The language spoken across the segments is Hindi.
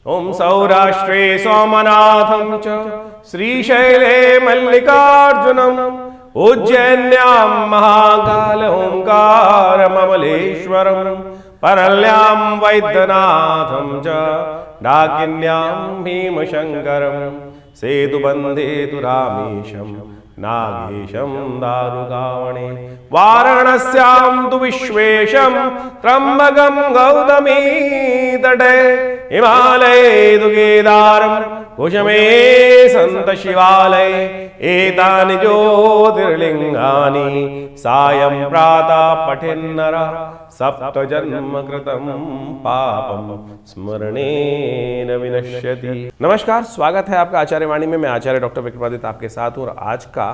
ओम सौराष्ट्रे सोमनाथं च श्रीशैले मल्लिकार्जुनम् उज्जैन्यां महाकाल ओंकारममलेश्वरम् परल्यां वैद्यनाथं च डाकिन्यां भीमशङ्करम् सेतुबन्धे तु रामेशं नागेशं दारुकावणे वाराणस्यां तु विश्वेशं त्र्यम्बकं गौतमी तटे हिमालये तु केदारं कुशमे सन्त शिवालये एतानि ज्योतिर्लिङ्गानि सायं प्रातः पठेन्नरः सप्तजन्म कृतं पापं स्मरणेन विनश्यति। नमस्कार, स्वागत है आपका आचार्य वाणी में। मैं आचार्य डॉक्टर विक्रमादित्य आपके साथ हूँ और आज का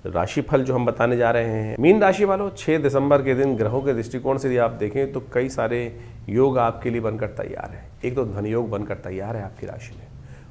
राशिफल जो हम बताने जा रहे हैं, मीन राशि वालों 6 दिसंबर के दिन ग्रहों के दृष्टिकोण से यदि आप देखें तो कई सारे योग आपके लिए बनकर तैयार है। एक तो धन योग बनकर तैयार है आपकी राशि में,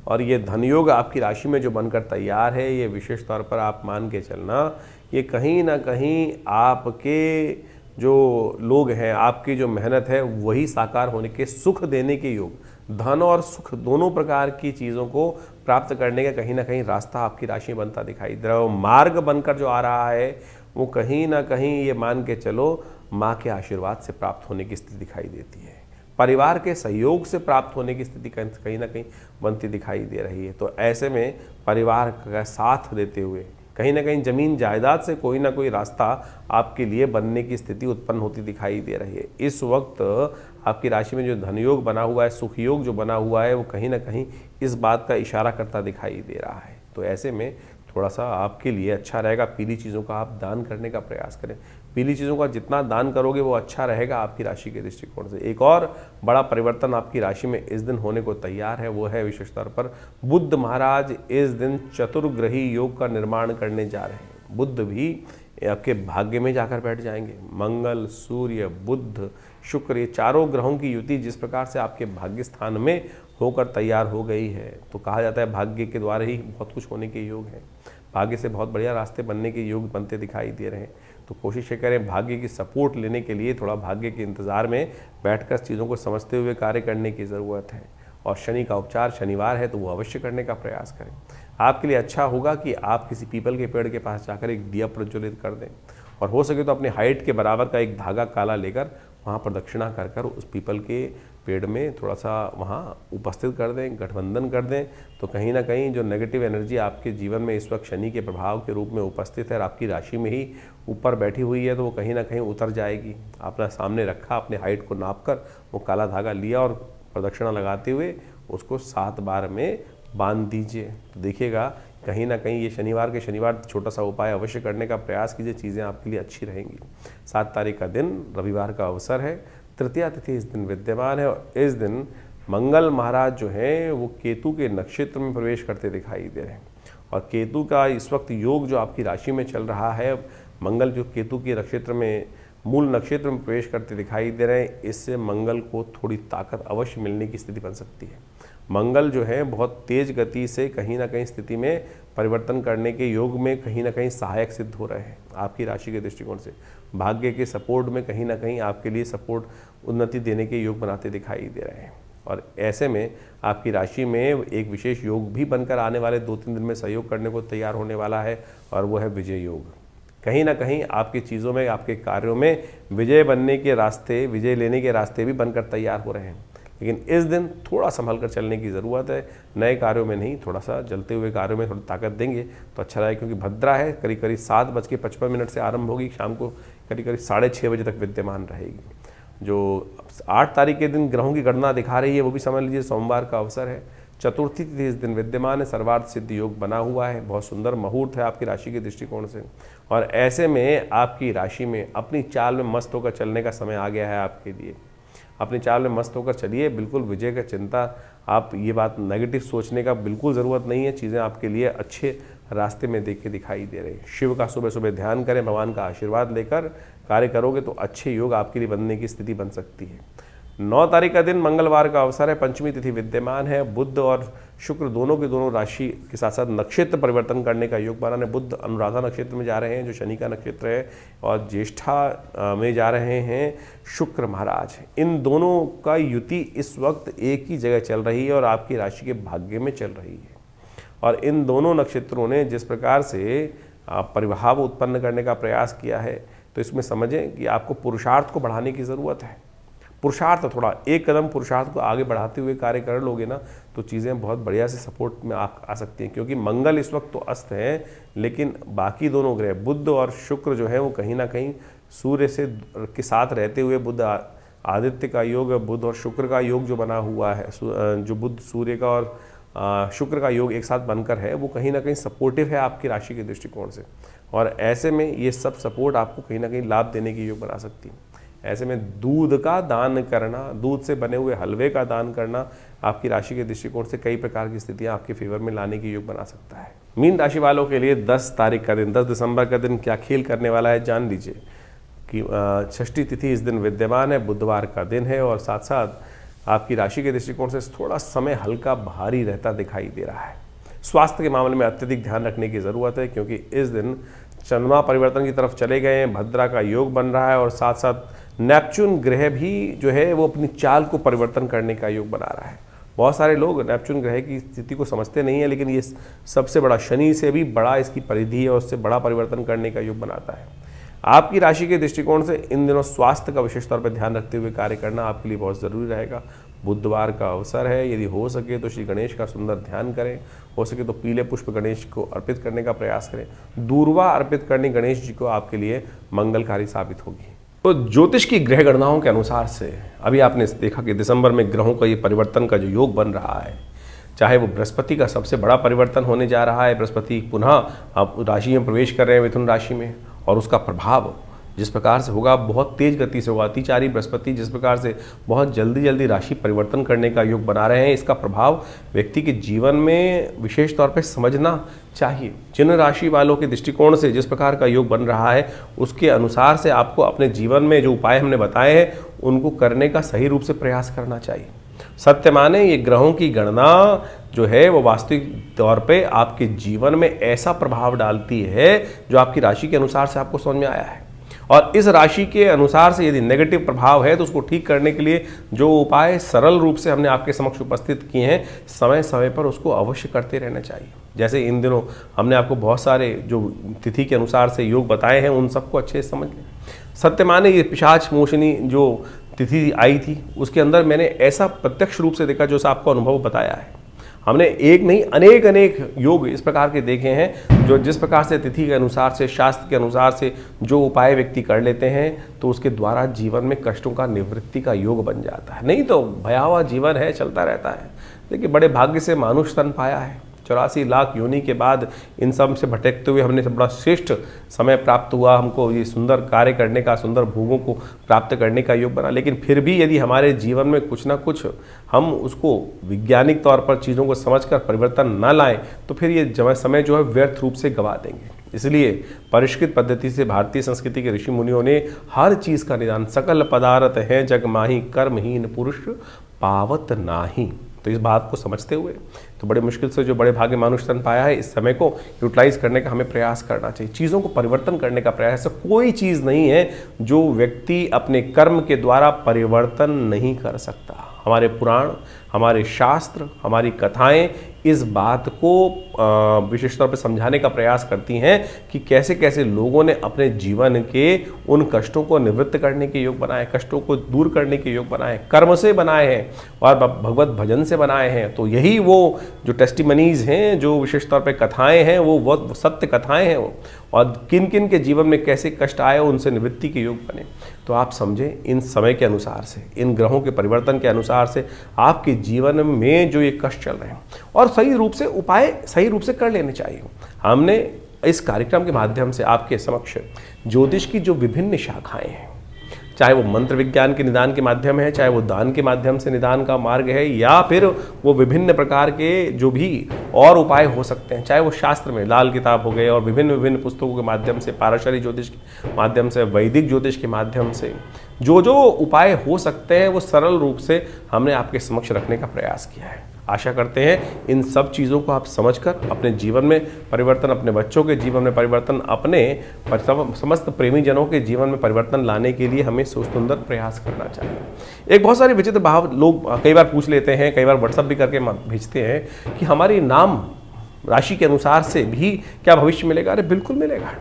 और ये धन योग आपकी राशि में जो बनकर तैयार है, ये विशेष तौर पर आप मान के चलना, ये कहीं ना कहीं आपके जो लोग हैं, आपकी जो मेहनत है, वही साकार होने के, सुख देने के योग, धन और सुख दोनों प्रकार की चीज़ों को प्राप्त करने का कहीं ना कहीं रास्ता आपकी राशि में बनता दिखाई दे रहा है। मार्ग बनकर जो आ रहा है वो कहीं ना कहीं ये मान के चलो माँ के आशीर्वाद से प्राप्त होने की स्थिति दिखाई देती है, परिवार के सहयोग से प्राप्त होने की स्थिति कहीं ना कहीं बनती दिखाई दे रही है। तो ऐसे में परिवार का साथ देते हुए कहीं ना कहीं जमीन जायदाद से कोई ना कोई रास्ता आपके लिए बनने की स्थिति उत्पन्न होती दिखाई दे रही है। इस वक्त आपकी राशि में जो धन योग बना हुआ है, सुख योग जो बना हुआ है, वो कहीं ना कहीं इस बात का इशारा करता दिखाई दे रहा है। तो ऐसे में थोड़ा सा आपके लिए अच्छा रहेगा, पीली चीज़ों का आप दान करने का प्रयास करें। पीली चीज़ों का जितना दान करोगे वो अच्छा रहेगा आपकी राशि के दृष्टिकोण से। एक और बड़ा परिवर्तन आपकी राशि में इस दिन होने को तैयार है, वो है विशेष तौर पर बुद्ध महाराज इस दिन चतुर्ग्रही योग का निर्माण करने जा रहे हैं। बुद्ध भी आपके भाग्य में जाकर बैठ जाएंगे। मंगल, सूर्य, बुद्ध, शुक्र, ये चारों ग्रहों की युति जिस प्रकार से आपके भाग्य स्थान में होकर तैयार हो गई है, तो कहा जाता है भाग्य के द्वारा ही बहुत कुछ होने के योग हैं। भाग्य से बहुत बढ़िया रास्ते बनने के योग बनते दिखाई दे रहे हैं। तो कोशिश करें भाग्य की सपोर्ट लेने के लिए थोड़ा भाग्य के इंतज़ार में बैठकर चीज़ों को समझते हुए कार्य करने की ज़रूरत है। और शनि का उपचार शनिवार है तो वो अवश्य करने का प्रयास करें। आपके लिए अच्छा होगा कि आप किसी पीपल के पेड़ के पास जाकर एक दिया प्रज्वलित कर दें, और हो सके तो अपनी हाइट के बराबर का एक धागा काला लेकर वहाँ प्रदक्षिणा कर कर उस पीपल के पेड़ में थोड़ा सा वहाँ उपस्थित कर दें, गठबंधन कर दें। तो कहीं ना कहीं जो नेगेटिव एनर्जी आपके जीवन में इस वक्त शनि के प्रभाव के रूप में उपस्थित है और आपकी राशि में ही ऊपर बैठी हुई है, तो वो कहीं ना कहीं उतर जाएगी। आपने सामने रखा, अपने हाइट को नाप कर वो काला धागा लिया और प्रदक्षिणा लगाते हुए उसको 7 बार में बांध दीजिए। तो देखिएगा कहीं ना कहीं ये शनिवार छोटा सा उपाय अवश्य करने का प्रयास कीजिए, चीज़ें आपके लिए अच्छी रहेंगी। 7 तारीख का दिन रविवार का अवसर है, तृतीया तिथि इस दिन विद्यमान है, और इस दिन मंगल महाराज जो हैं वो केतु के नक्षत्र में प्रवेश करते दिखाई दे रहे हैं। और केतु का इस वक्त योग जो आपकी राशि में चल रहा है, मंगल जो केतु के नक्षत्र में मूल नक्षत्र में प्रवेश करते दिखाई दे रहे हैं, इससे मंगल को थोड़ी ताकत अवश्य मिलने की स्थिति बन सकती है। मंगल जो है बहुत तेज गति से कहीं ना कहीं स्थिति में परिवर्तन करने के योग में कहीं ना कहीं सहायक सिद्ध हो रहे हैं आपकी राशि के दृष्टिकोण से। भाग्य के सपोर्ट में कहीं ना कहीं आपके लिए सपोर्ट, उन्नति देने के योग बनाते दिखाई दे रहे हैं। और ऐसे में आपकी राशि में एक विशेष योग भी बनकर आने वाले 2-3 दिन में सहयोग करने को तैयार होने वाला है, और वो है विजय योग। कहीं ना कहीं आपकी चीज़ों में, आपके कार्यों में विजय बनने के रास्ते, विजय लेने के रास्ते भी बनकर तैयार हो रहे हैं। लेकिन इस दिन थोड़ा संभल कर चलने की ज़रूरत है। नए कार्यों में नहीं, थोड़ा सा जलते हुए कार्यों में थोड़ी ताकत देंगे तो अच्छा रहेगा, क्योंकि भद्रा है, करीब 7:55 से आरंभ होगी, शाम को करीब 6:30 बजे तक विद्यमान रहेगी। जो 8 तारीख के दिन ग्रहों की गणना दिखा रही है वो भी समझ लीजिए सोमवार का अवसर है। चतुर्थी तिथि इस दिन विद्यमान है, सर्वार्थ सिद्ध योग बना हुआ है, बहुत सुंदर मुहूर्त है आपकी राशि के दृष्टिकोण से। और ऐसे में आपकी राशि में अपनी चाल में मस्त होकर चलने का समय आ गया है आपके लिए। अपनी चाल में मस्त होकर चलिए, बिल्कुल विजय का चिंता, आप ये बात नेगेटिव सोचने का बिल्कुल ज़रूरत नहीं है। चीज़ें आपके लिए अच्छे रास्ते में देख के दिखाई दे रही है। शिव का सुबह सुबह ध्यान करें, भगवान का आशीर्वाद लेकर कार्य करोगे तो अच्छे योग आपके लिए बनने की स्थिति बन सकती है। 9 तारीख का दिन मंगलवार का अवसर है, पंचमी तिथि विद्यमान है। बुध और शुक्र दोनों के दोनों राशि के साथ साथ नक्षत्र परिवर्तन करने का योग बना है। बुध अनुराधा नक्षत्र में जा रहे हैं जो शनि का नक्षत्र है, और ज्येष्ठा में जा रहे हैं शुक्र महाराज। इन दोनों का युति इस वक्त एक ही जगह चल रही है और आपकी राशि के भाग्य में चल रही है। और इन दोनों नक्षत्रों ने जिस प्रकार से परिभाव उत्पन्न करने का प्रयास किया है, तो इसमें समझें कि आपको पुरुषार्थ को बढ़ाने की ज़रूरत है। पुरुषार्थ थोड़ा एक कदम पुरुषार्थ को आगे बढ़ाते हुए कार्य कर लोगे ना, तो चीज़ें बहुत बढ़िया से सपोर्ट में आ सकती हैं। क्योंकि मंगल इस वक्त तो अस्त है, लेकिन बाकी दोनों ग्रह बुध और शुक्र जो है वो कहीं ना कहीं सूर्य से के साथ रहते हुए, बुध आदित्य का योग, बुध और शुक्र का योग जो बना हुआ है, जो बुध सूर्य का और शुक्र का योग एक साथ बनकर है, वो कहीं ना कहीं सपोर्टिव है आपकी राशि के दृष्टिकोण से। और ऐसे में ये सब सपोर्ट आपको कहीं ना कहीं लाभ देने की योग बना सकती है। ऐसे में दूध का दान करना, दूध से बने हुए हलवे का दान करना आपकी राशि के दृष्टिकोण से कई प्रकार की स्थितियां आपके फेवर में लाने की योग बना सकता है। मीन राशि वालों के लिए 10 तारीख का दिन, 10 दिसंबर का दिन क्या खेल करने वाला है जान लीजिए कि षष्ठी तिथि इस दिन विद्यमान है, बुधवार का दिन है, और साथ साथ आपकी राशि के दृष्टिकोण से थोड़ा समय हल्का भारी रहता दिखाई दे रहा है। स्वास्थ्य के मामले में अत्यधिक ध्यान रखने की ज़रूरत है, क्योंकि इस दिन चंद्रमा परिवर्तन की तरफ चले गए हैं, भद्रा का योग बन रहा है, और साथ साथ नेपच्यून ग्रह भी जो है वो अपनी चाल को परिवर्तन करने का योग बना रहा है। बहुत सारे लोग नेपच्यून ग्रह की स्थिति को समझते नहीं है, लेकिन ये सबसे बड़ा, शनि से भी बड़ा इसकी परिधि है और उससे बड़ा परिवर्तन करने का योग बनाता है। आपकी राशि के दृष्टिकोण से इन दिनों स्वास्थ्य का विशेष तौर पर ध्यान रखते हुए कार्य करना आपके लिए बहुत ज़रूरी रहेगा। बुधवार का अवसर है, यदि हो सके तो श्री गणेश का सुंदर ध्यान करें, हो सके तो पीले पुष्प गणेश को अर्पित करने का प्रयास करें। दूर्वा अर्पित करनी गणेश जी को आपके लिए मंगलकारी साबित होगी। तो ज्योतिष की ग्रह गणनाओं के अनुसार से अभी आपने देखा कि दिसंबर में ग्रहों का ये परिवर्तन का जो योग बन रहा है, चाहे वो बृहस्पति का सबसे बड़ा परिवर्तन होने जा रहा है, बृहस्पति पुनः आप राशि में प्रवेश कर रहे हैं, मिथुन राशि में, और उसका प्रभाव जिस प्रकार से होगा बहुत तेज गति से होगा। अतिचारी बृहस्पति जिस प्रकार से बहुत जल्दी राशि परिवर्तन करने का योग बना रहे हैं, इसका प्रभाव व्यक्ति के जीवन में विशेष तौर पे समझना चाहिए। जिन राशि वालों के दृष्टिकोण से जिस प्रकार का योग बन रहा है, उसके अनुसार से आपको अपने जीवन में जो उपाय हमने बताए हैं उनको करने का सही रूप से प्रयास करना चाहिए। सत्य माने ये ग्रहों की गणना जो है वो वास्तविक तौर पे आपके जीवन में ऐसा प्रभाव डालती है जो आपकी राशि के अनुसार से आपको समझ में आया है। और इस राशि के अनुसार से यदि नेगेटिव प्रभाव है तो उसको ठीक करने के लिए जो उपाय सरल रूप से हमने आपके समक्ष उपस्थित किए हैं, समय समय पर उसको अवश्य करते रहना चाहिए। जैसे इन दिनों हमने आपको बहुत सारे जो तिथि के अनुसार से योग बताए हैं, उन सबको अच्छे से समझ लें। सत्य माने ये पिशाच मोशनी जो तिथि आई थी, उसके अंदर मैंने ऐसा प्रत्यक्ष रूप से देखा जो आपको अनुभव बताया है। हमने एक नहीं अनेक योग इस प्रकार के देखे हैं जो जिस प्रकार से तिथि के अनुसार से, शास्त्र के अनुसार से जो उपाय व्यक्ति कर लेते हैं, तो उसके द्वारा जीवन में कष्टों का निवृत्ति का योग बन जाता है। नहीं तो भयावह जीवन है, चलता रहता है। देखिए, बड़े भाग्य से मानुष तन पाया है। 84 लाख योनि के बाद इन सब से भटकते हुए हमने बड़ा श्रेष्ठ समय प्राप्त हुआ, हमको ये सुंदर कार्य करने का, सुंदर भोगों को प्राप्त करने का योग बना। लेकिन फिर भी यदि हमारे जीवन में कुछ ना कुछ हम उसको वैज्ञानिक तौर पर चीज़ों को समझकर परिवर्तन न लाएं, तो फिर ये समय जो है व्यर्थ रूप से गवा देंगे। इसलिए परिष्कृत पद्धति से भारतीय संस्कृति के ऋषि मुनियों ने हर चीज़ का निदान, सकल पदार्थ है जग माही, कर्महीन पुरुष पावत नाही। तो इस बात को समझते हुए तो बड़े मुश्किल से जो बड़े भाग्य मानुष तन पाया है, इस समय को यूटिलाइज करने का हमें प्रयास करना चाहिए। चीज़ों को परिवर्तन करने का प्रयास। ऐसा कोई चीज़ नहीं है जो व्यक्ति अपने कर्म के द्वारा परिवर्तन नहीं कर सकता। हमारे पुराण, हमारे शास्त्र, हमारी कथाएं इस बात को विशेष तौर पर समझाने का प्रयास करती हैं कि कैसे कैसे लोगों ने अपने जीवन के उन कष्टों को निवृत्त करने के योग बनाए, कष्टों को दूर करने के योग बनाए, कर्म से बनाए हैं और भगवत भजन से बनाए हैं। तो यही वो जो टेस्टिमनीज हैं, जो विशेष तौर पे कथाएं हैं, वो सत्य कथाएं हैं वो, और किन किन के जीवन में कैसे कष्ट आए उनसे निवृत्ति के योग बने। तो आप समझें, इन समय के अनुसार से, इन ग्रहों के परिवर्तन के अनुसार से आपके जीवन में जो ये कष्ट चल रहे हैं, और सही रूप से उपाय सही रूप से कर लेने चाहिए। हमने इस कार्यक्रम के माध्यम से आपके समक्ष ज्योतिष की जो विभिन्न शाखाएं हैं, चाहे वो मंत्र विज्ञान के निदान के माध्यम है, चाहे वो दान के माध्यम से निदान का मार्ग है, या फिर वो विभिन्न प्रकार के जो भी और उपाय हो सकते हैं, चाहे वो शास्त्र में लाल किताब हो गए और विभिन्न विभिन्न पुस्तकों के माध्यम से, पाराशरी ज्योतिष के माध्यम से, वैदिक ज्योतिष के माध्यम से जो जो उपाय हो सकते हैं वो सरल रूप से हमने आपके समक्ष रखने का प्रयास किया है। आशा करते हैं इन सब चीज़ों को आप समझकर अपने जीवन में परिवर्तन, अपने बच्चों के जीवन में परिवर्तन, अपने समस्त प्रेमी जनों के जीवन में परिवर्तन लाने के लिए हमें सुंदर प्रयास करना चाहिए। एक बहुत सारे विचित्र भाव लोग कई बार पूछ लेते हैं, कई बार व्हाट्सअप भी करके भेजते हैं कि हमारी नाम राशि के अनुसार से भी क्या भविष्य मिलेगा? अरे बिल्कुल मिलेगा।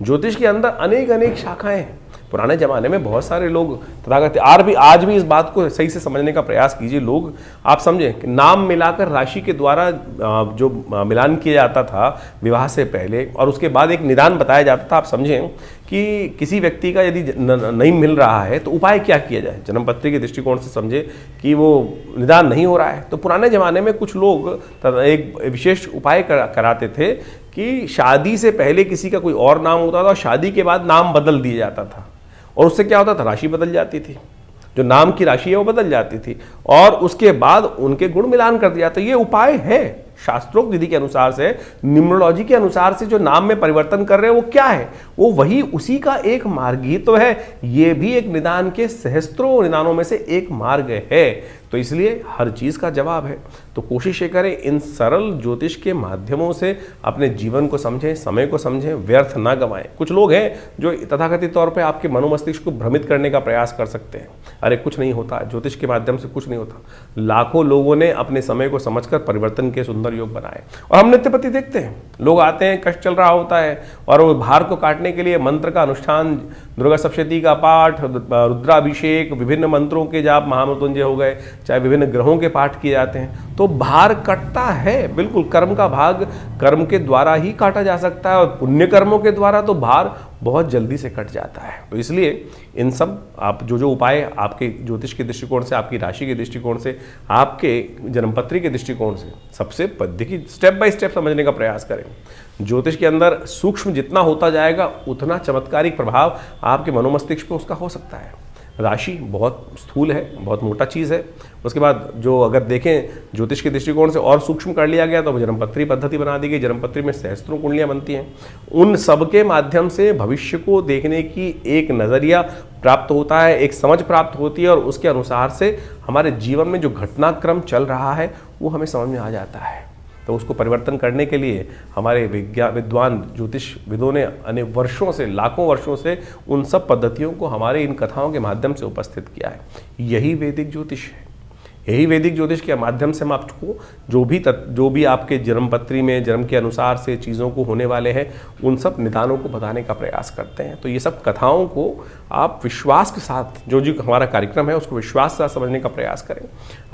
ज्योतिष के अंदर अनेक अनेक शाखाएं हैं। पुराने ज़माने में बहुत सारे लोग तथागत आज भी इस बात को सही से समझने का प्रयास कीजिए। लोग आप समझें कि नाम मिलाकर राशि के द्वारा जो मिलान किया जाता था विवाह से पहले और उसके बाद एक निदान बताया जाता था। आप समझें कि किसी व्यक्ति का यदि नहीं मिल रहा है तो उपाय क्या किया जाए, जन्मपत्री के दृष्टिकोण से समझे कि वो निदान नहीं हो रहा है तो पुराने ज़माने में कुछ लोग एक विशेष उपाय कराते थे कि शादी से पहले किसी का कोई और नाम होता था और शादी के बाद नाम बदल दिया जाता था और उससे क्या होता था, राशि बदल जाती थी, जो नाम की राशि है वो बदल जाती थी और उसके बाद उनके गुण मिलान कर दिया। तो ये उपाय है शास्त्रोक्त विधि के अनुसार से, न्यूमरोलॉजी के अनुसार से जो नाम में परिवर्तन कर रहे हैं वो क्या है, वो वही उसी का एक मार्ग ही तो है। ये भी एक निदान के सहस्त्रों निदानों में से एक मार्ग है। तो इसलिए हर चीज़ का जवाब है। तो कोशिश ये करें इन सरल ज्योतिष के माध्यमों से अपने जीवन को समझें, समय को समझें, व्यर्थ ना गंवाएं। कुछ लोग हैं जो तथाकथित तौर पे आपके मनोमस्तिष्क को भ्रमित करने का प्रयास कर सकते हैं। अरे कुछ नहीं होता, ज्योतिष के माध्यम से कुछ नहीं होता। लाखों लोगों ने अपने समय को समझकर परिवर्तन के सुंदर योग बनाए और हम नित्यपति देखते हैं, लोग आते हैं, कष्ट चल रहा होता है और वो भार को काटने के लिए मंत्र का अनुष्ठान, दुर्गा सप्तशती का पाठ, रुद्राभिषेक, विभिन्न मंत्रों के जाप, महामृत्युंजय हो गए, चाहे विभिन्न ग्रहों के पाठ किए जाते हैं तो भार कटता है। बिल्कुल कर्म का भाग कर्म के द्वारा ही काटा जा सकता है और पुण्य कर्मों के द्वारा तो भार बहुत जल्दी से कट जाता है। तो इसलिए इन सब आप जो उपाय आपके ज्योतिष के दृष्टिकोण से, आपकी राशि के दृष्टिकोण से, आपके जन्मपत्री के दृष्टिकोण से सबसे देखिए स्टेप बाय स्टेप समझने का प्रयास करें। ज्योतिष के अंदर सूक्ष्म जितना होता जाएगा उतना चमत्कारिक प्रभाव आपके मनोमस्तिष्क पर उसका हो सकता है। राशि बहुत स्थूल है, बहुत मोटा चीज़ है। उसके बाद जो अगर देखें ज्योतिष के दृष्टिकोण से और सूक्ष्म कर लिया गया तो जन्मपत्री पद्धति बना दी गई। जन्मपत्री में सहस्त्रों कुंडलियाँ बनती हैं। उन सब के माध्यम से भविष्य को देखने की एक नज़रिया प्राप्त होता है, एक समझ प्राप्त होती है और उसके अनुसार से हमारे जीवन में जो घटनाक्रम चल रहा है वो हमें समझ में आ जाता है। तो उसको परिवर्तन करने के लिए हमारे विद्वान ज्योतिष विदों ने अनेक वर्षों से, लाखों वर्षों से उन सब पद्धतियों को हमारे इन कथाओं के माध्यम से उपस्थित किया है। यही वैदिक ज्योतिष है। यही वैदिक ज्योतिष के माध्यम से हम आपको जो भी आपके जन्मपत्री में जन्म के अनुसार से चीज़ों को होने वाले हैं उन सब निदानों को बताने का प्रयास करते हैं। तो ये सब कथाओं को आप विश्वास के साथ, जो हमारा कार्यक्रम है उसको विश्वास के साथ समझने का प्रयास करें।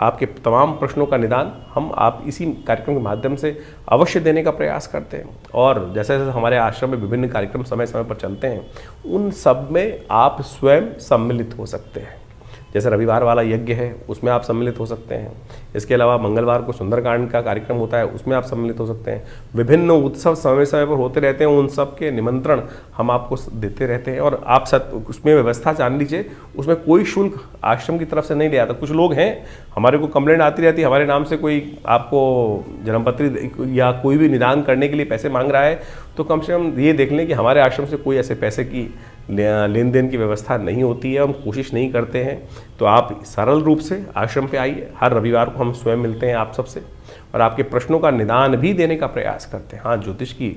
आपके तमाम प्रश्नों का निदान आप इसी कार्यक्रम के माध्यम से अवश्य देने का प्रयास करते हैं। और जैसे जैसे हमारे आश्रम में विभिन्न कार्यक्रम समय समय पर चलते हैं उन सब में आप स्वयं सम्मिलित हो सकते हैं। जैसे रविवार वाला यज्ञ है उसमें आप सम्मिलित हो सकते हैं। इसके अलावा मंगलवार को सुंदरकांड का कार्यक्रम होता है उसमें आप सम्मिलित हो सकते हैं। विभिन्न उत्सव समय समय पर होते रहते हैं, उन सब के निमंत्रण हम आपको देते रहते हैं और आप उसमें व्यवस्था जान लीजिए, उसमें कोई शुल्क आश्रम की तरफ से नहीं लिया था। कुछ लोग हैं हमारे को कंप्लेंट आती रहती है, हमारे नाम से कोई आपको जन्मपत्री या कोई भी निदान करने के लिए पैसे मांग रहा है तो कम से कम ये देख लें कि हमारे आश्रम से कोई ऐसे पैसे की लेन देन की व्यवस्था नहीं होती है, हम कोशिश नहीं करते हैं। तो आप सरल रूप से आश्रम पे आइए। हर रविवार को हम स्वयं मिलते हैं आप सबसे और आपके प्रश्नों का निदान भी देने का प्रयास करते हैं। हाँ, ज्योतिष की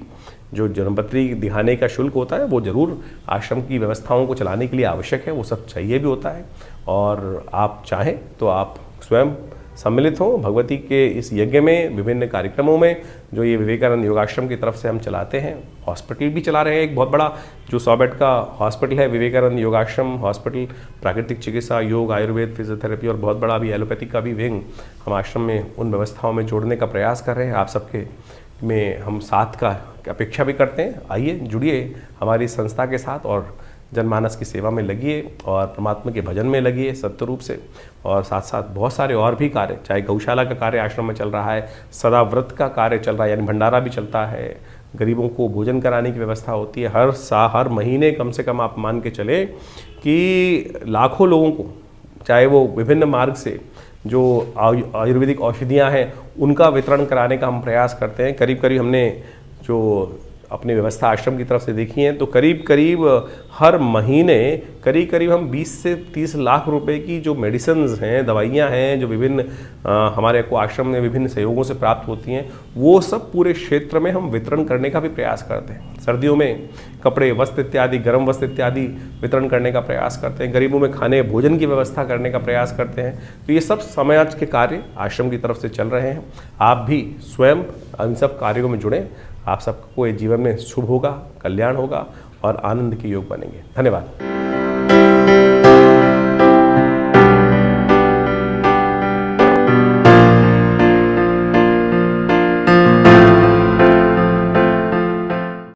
जो जन्मपत्री दिखाने का शुल्क होता है वो ज़रूर आश्रम की व्यवस्थाओं को चलाने के लिए आवश्यक है, वो सब चाहिए भी होता है। और आप चाहें तो आप स्वयं सम्मिलित हों भगवती के इस यज्ञ में, विभिन्न कार्यक्रमों में जो ये विवेकानंद योगाश्रम की तरफ से हम चलाते हैं। हॉस्पिटल भी चला रहे हैं, एक बहुत बड़ा जो 100 बेड का हॉस्पिटल है विवेकानंद योगाश्रम हॉस्पिटल। प्राकृतिक चिकित्सा, योग, आयुर्वेद, फिजियोथेरेपी और बहुत बड़ा अभी एलोपैथिक का भी विंग हम आश्रम में उन व्यवस्थाओं में जोड़ने का प्रयास कर रहे हैं। आप सबके में हम साथ का अपेक्षा भी करते हैं। आइए जुड़िए हमारी संस्था के साथ और जनमानस की सेवा में लगिए और परमात्मा के भजन में लगिए सत्य रूप से। और साथ साथ बहुत सारे और भी कार्य, चाहे गौशाला का कार्य आश्रम में चल रहा है, सदा व्रत का कार्य चल रहा है यानी भंडारा भी चलता है, गरीबों को भोजन कराने की व्यवस्था होती है। हर महीने कम से कम आप मान के चले कि लाखों लोगों को, चाहे वो विभिन्न मार्ग से जो आयुर्वेदिक औषधियाँ हैं उनका वितरण कराने का हम प्रयास करते हैं। करीब करीब हमने जो अपनी व्यवस्था आश्रम की तरफ से देखी है तो करीब करीब हर महीने करीब करीब हम 20 से 30 लाख रुपए की जो मेडिसिन्स हैं, दवाइयाँ हैं, जो विभिन्न हमारे को आश्रम में विभिन्न सहयोगों से प्राप्त होती हैं, वो सब पूरे क्षेत्र में हम वितरण करने का भी प्रयास करते हैं। सर्दियों में कपड़े, वस्त्र इत्यादि, गर्म वस्त्र इत्यादि वितरण करने का प्रयास करते हैं। गरीबों में खाने भोजन की व्यवस्था करने का प्रयास करते हैं। तो ये सब समाज के कार्य आश्रम की तरफ से चल रहे हैं। आप भी स्वयं इन सब कार्यों में जुड़ें। आप सबको ये जीवन में शुभ होगा, कल्याण होगा और आनंद के योग बनेंगे। धन्यवाद।